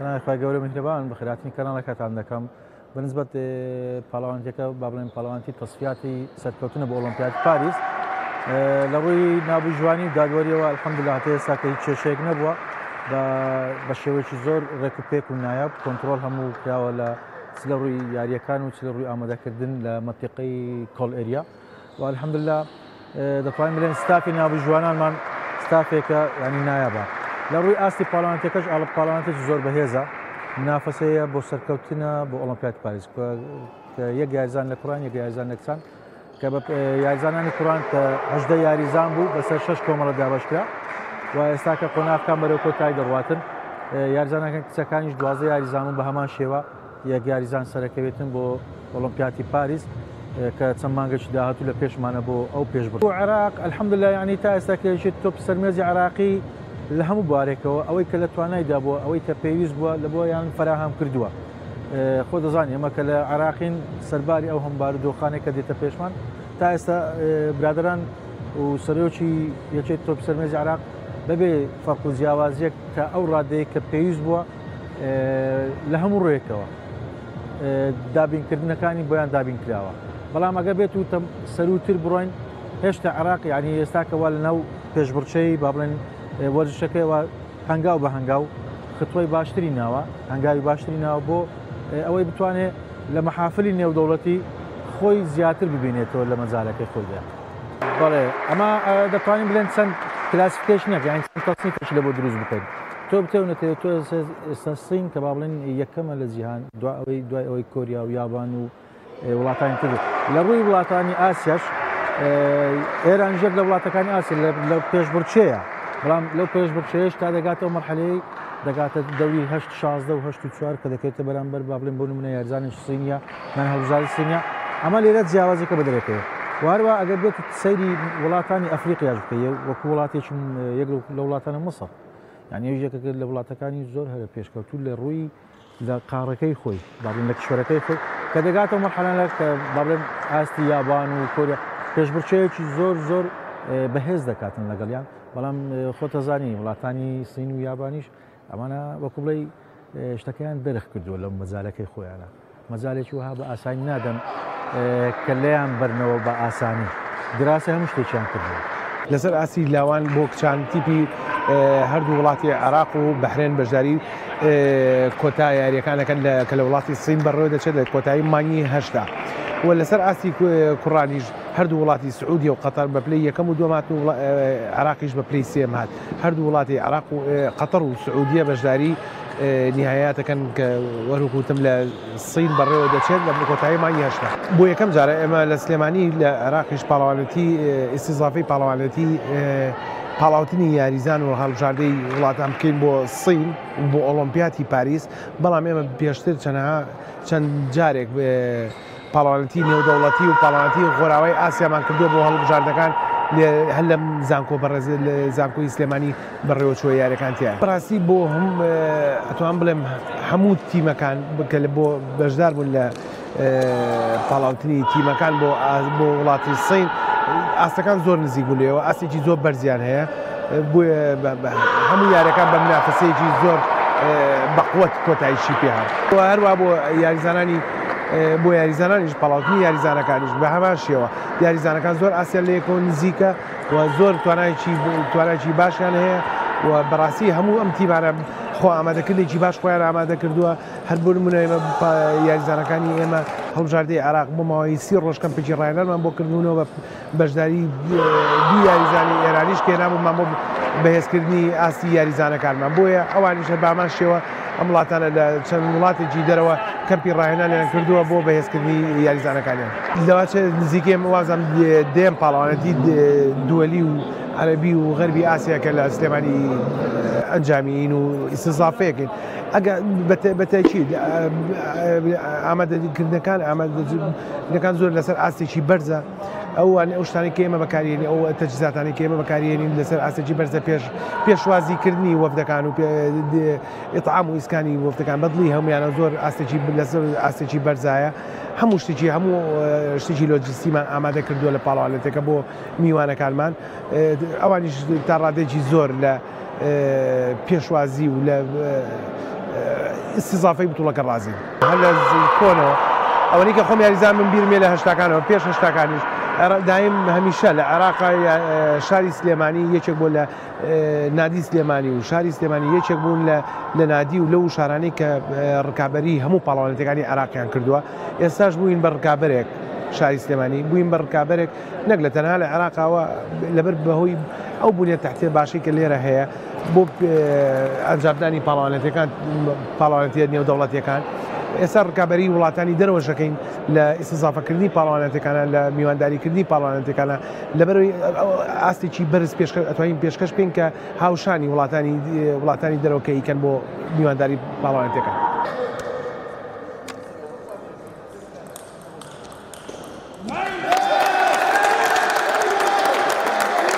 سلام خواهی گەورە میهرەبان بەخێرهاتنی کەناڵەکەتان دەکەم بەنسبەت پاڵەوانتیەکە با بڵێن پاڵەوانتی تەصفیاتی سەرکەوتنە بۆ ئۆلۆمپیاد پاریس لە ڕووی نابووی جوانی و دادوەریەوە الحەمدولیلا هەتا ئێستا کە هیچ کێشەیەک نەبووە بە شێوەیەکی زۆر ڕێک و پێک و نایاب کۆنتڕۆڵ هەموو کراوە لە چ لە ڕووی یاریەکان و چ لە ڕووی ئامادەکردن لە مەنتیقەی کۆڵ ئێریا و الحەمدولیلا دەتوانین بڵێن ستافی نابووی جوانانمان ستافێکە ینی نایابە. لە ڕووی ئاستی پاڵەوانتیەکەش ئاڵە پاڵەوانتێکی زۆر بەهێزە منافەسەیە بۆ سەرکەوتنە بۆ ئۆلۆمپیاد پاریس کە یەک یاریزان لە کوڕان یەک یاریزان لە کچان کە بە یاریزانانی کوڕان کە 18 یاریزان بوو بەسەر 6 کۆمەڵە دابەشکرا و ئێستا کە قۆناغەکان بەرەو کۆتایی دەڕواتن یاریزانەکان کچەکانیش 12 یاریزان بوون بە هەمان شێوە یەک یاریزان سەرەکەوێتن بۆ ئۆلۆمپیاتی پاریس کە چەند مانگەی داهاتوو لە پێشمانە بۆ ئەو پێشبڕ. عێراق الحەمدولیلا یعنی تا ئێستا کێشێت تۆپ سەرمێزی عێراقی لە هەموو بارێکەوە ئەوەی کە لە توانایدا بووە ئەوەی کە پێویست بووە لە بۆ یان فراهەم کردووە. خۆ دەزانین ئێمە کە لە عێراقین سەرباری ئەو هەم بارودۆخانێک کە دێتە پێشمان تا ئێستا برادران و سەرۆکی یەکێت تۆپ سەرمێزی عێراق بەبێ فەرق و جیاوازیەک تا ئەو ڕادەیە کە پێویست بووە لە هەموو ڕێیەکەوە دابینکردنەکانی بۆیان دابین کراوە. بەڵام ئەگە بێت و سەروتر بڕۆین هێشتا عێراق یعنی ئێستا کەوا لەناو پێشبڕچەی با بڵێن وەرزشەکەیەوە هەنگاو بە هەنگاو خطوەی باشتری ناوە هەنگاوی باشتری ناوە بۆ ئەوەی بتوانێت لە مەحافلی نێودەوڵەتی خۆی زیاتر ببینێتەوە لە مەجالەکەی خۆیدا. بەڵێ ئەمە دەتوانین بڵێن چەند کلاسیفیکیشنێک یان چەند تەصنیفێک لە بۆ دروست بکەین. تۆ بتێونێتەوە تۆ ئێستا سین کە با بڵێن یەکەمە لە جیهان دوای ئەوەی کۆریا و یابان و وڵاتانی تر لە ڕووی وڵاتانی ئاسیاش ئێران ژێر لە وڵاتەکانی ئاسیا لە پێشبڕچەیە بەڵام لەو پێشبڕچەیەش تا دەگاتەوە مەرحەلەی دەگاتە دەوری 8-16 و 8-4 کە دەکەوێتە بەرامبەر با بڵێن بۆ نمونە یاریزانی سینیا یان هەڵبژاری سینیا ئەمە لێرە جیاوازێکە بەدەرەکەوێت. وهروە ئەگەر بێت سەیری وڵاتانی ئەفریقیاش بکەیە وەکو وڵاتێکی یەک لە وڵاتانە مەسەر یعنی یەکێک لە وڵاتەکانی زۆر هەرە پێشکەوتوو لە ڕووی لە قاڕەکەی خۆی با بڵێن لە کشوەرەکەی خۆی کە دەگاتەوە مەرحەلە کە با بڵێن ئاستی یابان و کۆریا پێشبڕچەیەکی زۆر بەهێز دەکاتن لەگەڵیان بەڵام خۆتەزانی وڵاتانی سین و یابانیش ئەمانە وەکو بڵێ شتەکەیان دەرخ کردووە لەو مەجالەکەی خۆیانە مەجالێکی وها بە ئاسانی نادەن کە لێیان بەرنەوە بە ئاسانی گراسی هەموو شتێکیان کردووە. لەسەر ئاسی لاوان بۆ کچان تیپی هەردوو وڵاتی عێراق و بەحرێن بەشداری کۆتا یاریەکانەکەن کە لە وڵاتی سین بەڕێوە دەچێت لە کۆتایی مانگی هەشتا و لەسەر ئاسی کوڕانیش هەردوو وڵاتی سعودی و قەتەر بە پلەی یەکەم و دووەمات و عێراقیش بە پلەی سێم هات هەردوو وڵاتی عێراق و قەتەر و سعودیە بەشداری نهایاتەکەن کە وەرگوتم لە سین بەڕێوە دەچێت لە کۆتایی مانگی هەشتا. بۆ یەکەم جارە ئێمە لە سلێمانی لە عێراقیش پاڵەوانەتی ئیستیزافەی پاڵەوانەتی پاڵاوتنی یاریزان و هەڵبژاردەی وڵاتان بکەین بۆ سین بۆ ئۆلۆمپیاتی پاریس بەڵام ئێمە پێشتر چەند جارێک پاڵەوانەتی نێودەوڵەتی و پاڵەوانەتی خۆراوی ئاسیامان کردووە بۆ هەڵبژاردەکان هەر لە زانکۆ بەڕێز لە زانکۆی سلێمانی بەڕێوەچووە یاریەکان بەڕاستی بۆ هەم ئەتوان بڵێم هەموو تیمەکان کە بۆ بەشدار بوون لە پاڵاوتنی تیمەکان بۆ وڵاتی سین ئاستەکان زۆر نزیک بوو لێەوە ئاستێکی زۆر بەرزیان هەیە بۆیە هەموو یاریەکان بە منافەسەیەکی زۆر بەقوت کۆتاییشی پێهات هەروە بۆ یاریزانانی بۆ یاریزانانیش پاڵاوتنی یاریزانەکانیش بە هەمان شێوە یاریزانەکان زۆر ئاسیا لە یەکەوە نزیکە و زۆر توانایکی باشیان هەیە و بەڕاستی هەموو ئەم تیمانە خۆ ئامادەکردێکی باش خۆیان ئامادە کردووە هەر بۆ نمونە ئێمە یاریزانەکانی ئێمە هەڵبژاردەی عێراق بۆ ماوەی 30 ڕۆژ کەمپێکی ڕاهێنانمان بۆ کردبوونەوە بەشداری دوو یاریزانی ئێرانیش کێنابوومان بۆ بەهێزکردنی ئاستی یاریزانەکانمان بۆیە ئەوانیش هەر بامان شێوە ئەم وڵاتانە لە چەند وڵاتێکی دەرەوە کەمپی ڕاهێنانیان کردووە بۆ بەهێزکردنی یاریزانەکانیان لەواتە نزیکەی وازم دێم پاڵەوانەتی دووەلی و عەرەبی و غەربی ئاسیا کە لە سلێمانی ئەنجامین و ئیستیزافەیەکن ئەگە بەتاکید ئامادەکردنەکان زۆر لەسەر ئاستێکی بەرزە ئەو شتانی کە ئێمە بەکارێنی ئەو تەجهیزاتانی کە ئێمە بەکارێنین لەسەر ئاستێکی بەرزە پێشوازیکردنی وەفدەکان و ئیطعام و ئیسکانی وەفدەکان بەدڵی هەمویانە زۆر لەسەر ئاستێکی بەرزایە هەموو شتێکی لۆجستیمان ئامادە کردووە لە پاڵەوانێتەکە بۆ میوانەکانمان ئەوانیش تا ڕادێکی زۆر لە پێشوازی و لە استیزافەی بتوڵەکە ڕازین هەر لە کۆنەوە ئەوەی کە خۆم یاریزان من بیرمێ لە هەشتاکانەوە پێش هەشتاکانیش دایم هەمیشە لە عێراقا شاری سلێمانی یەکێک بۆ لە نادی سلێمانی و شاری سلێمانی یەکێک بوون لە نادی و لەو شارانەی کە ڕکابەری هەموو پاڵەوانێتەکانی عێراقیان کردووە ئێستاش بووین بە ڕکابەرێک شاری سلێمانی بووین بە ڕکابەرێک نەک لە تەنها لە عێراقاوە لەبەر بەهۆی ئەو بوونیە تەحتێ باشی کە لێرە هەیە بۆ ئەنجامدانی پاڵەوانێتیە نێودەوڵەتیەکان ئێستا ڕکابەری وڵاتانی دەرەوەشەکەین لە ئیسزافەکردنی پاڵەوانێتەکانە لە میوانداریکردنی پاڵەوانێتەکانە لەبەرەوەی ئاستێکی بەرز ئەتوانین پێشکەش بکەین کە هاوشانی وڵاتانی دەرەوەکە ئیکەن بۆ میوانداری پاڵەوانێتەکان.